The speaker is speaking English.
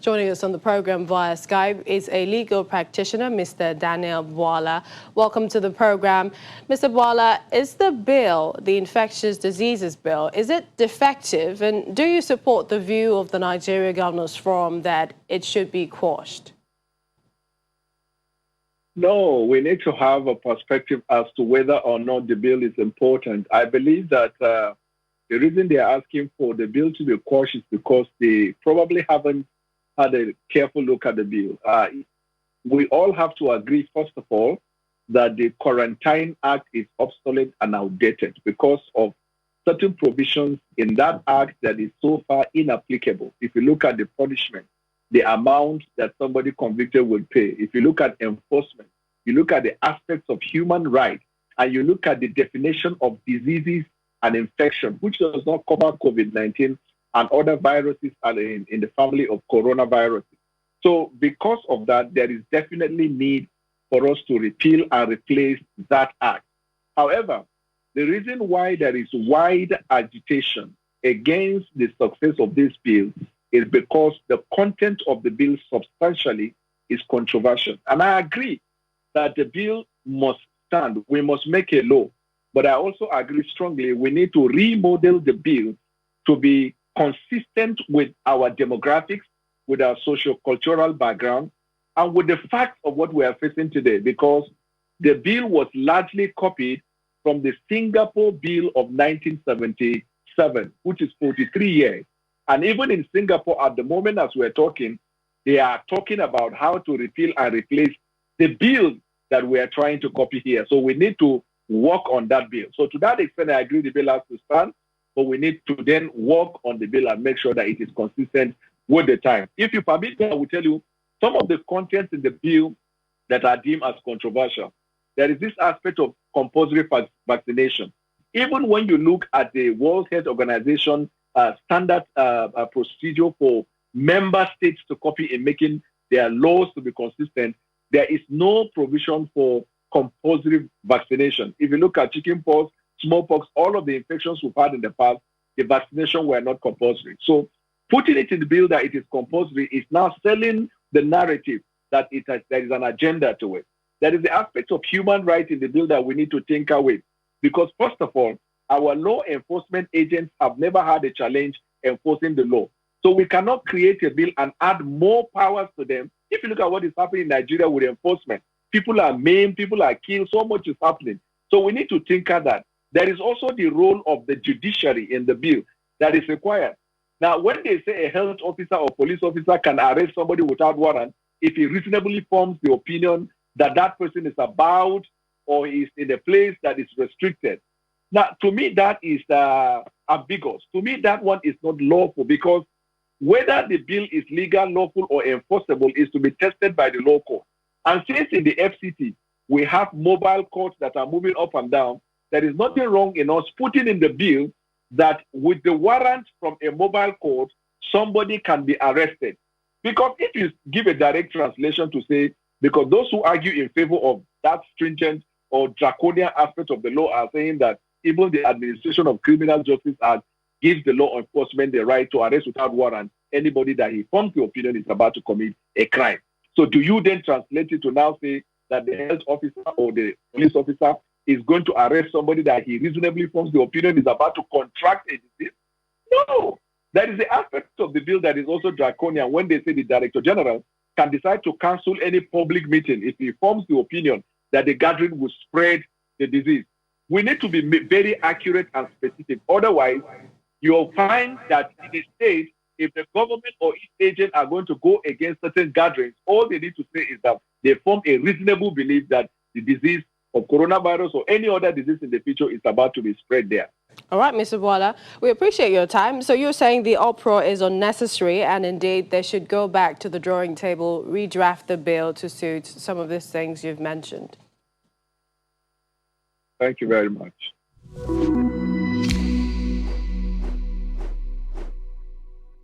Joining us on the program via Skype is a legal practitioner, Mr. Daniel Bwala. Welcome to the program. Mr. Bwala, is the bill, the Infectious Diseases Bill, is it defective? And do you support the view of the Nigeria Governors Forum that it should be quashed? No, we need to have a perspective as to whether or not the bill is important. I believe that the reason they are asking for the bill to be quashed is because they probably haven't had a careful look at the bill. We all have to agree, first of all, that the Quarantine Act is obsolete and outdated because of certain provisions in that act that is so far inapplicable. If you look at the punishment, the amount that somebody convicted will pay, if you look at enforcement, you look at the aspects of human rights, and you look at the definition of diseases and infection, which does not cover COVID-19 and other viruses are in the family of coronaviruses. So because of that, there is definitely need for us to repeal and replace that act. However, the reason why there is wide agitation against the success of this bill is because the content of the bill substantially is controversial. And I agree that the bill must stand. We must make a law. But I also agree strongly we need to remodel the bill to be consistent with our demographics, with our socio-cultural background, and with the facts of what we are facing today, because the bill was largely copied from the Singapore Bill of 1977, which is 43 years. And even in Singapore, at the moment as we're talking, they are talking about how to repeal and replace the bill that we are trying to copy here. So we need to work on that bill. So to that extent, I agree the bill has to stand, but we need to then work on the bill and make sure that it is consistent with the time. If you permit me, I will tell you some of the contents in the bill that are deemed as controversial. There is this aspect of compulsory vaccination. Even when you look at the World Health Organization standard procedure for member states to copy in making their laws to be consistent, there is no provision for compulsory vaccination. If you look at chickenpox, smallpox, all of the infections we've had in the past, the vaccination were not compulsory. So putting it in the bill that it is compulsory is now selling the narrative that there is an agenda to it. There is the aspect of human rights in the bill that we need to tinker with. Because first of all, our law enforcement agents have never had a challenge enforcing the law. So we cannot create a bill and add more powers to them. If you look at what is happening in Nigeria with enforcement, people are maimed, people are killed, so much is happening. So we need to tinker that. There is also the role of the judiciary in the bill that is required. Now, when they say a health officer or police officer can arrest somebody without warrant, if he reasonably forms the opinion that that person is about or is in a place that is restricted. Now, to me, that is ambiguous. To me, that one is not lawful because whether the bill is legal, lawful, or enforceable is to be tested by the law court. And since in the FCT, we have mobile courts that are moving up and down, there is nothing wrong in us putting in the bill that with the warrant from a mobile court, somebody can be arrested. Because if you give a direct translation to say, because those who argue in favor of that stringent or draconian aspect of the law are saying that even the Administration of Criminal Justice Act gives the law enforcement the right to arrest without warrant anybody that he forms the opinion is about to commit a crime. So do you then translate it to now say that the health officer or the police officer is going to arrest somebody that he reasonably forms the opinion is about to contract a disease? No. That is the aspect of the bill that is also draconian when they say the Director General can decide to cancel any public meeting if he forms the opinion that the gathering will spread the disease. We need to be very accurate and specific. Otherwise, you'll find that in a state, if the government or its agent are going to go against certain gatherings, all they need to say is that they form a reasonable belief that the disease of coronavirus or any other disease in the future is about to be spread there. All right, Mr. Bwala, we appreciate your time. So you're saying the uproar is unnecessary and indeed they should go back to the drawing table, redraft the bill to suit some of these things you've mentioned. Thank you very much.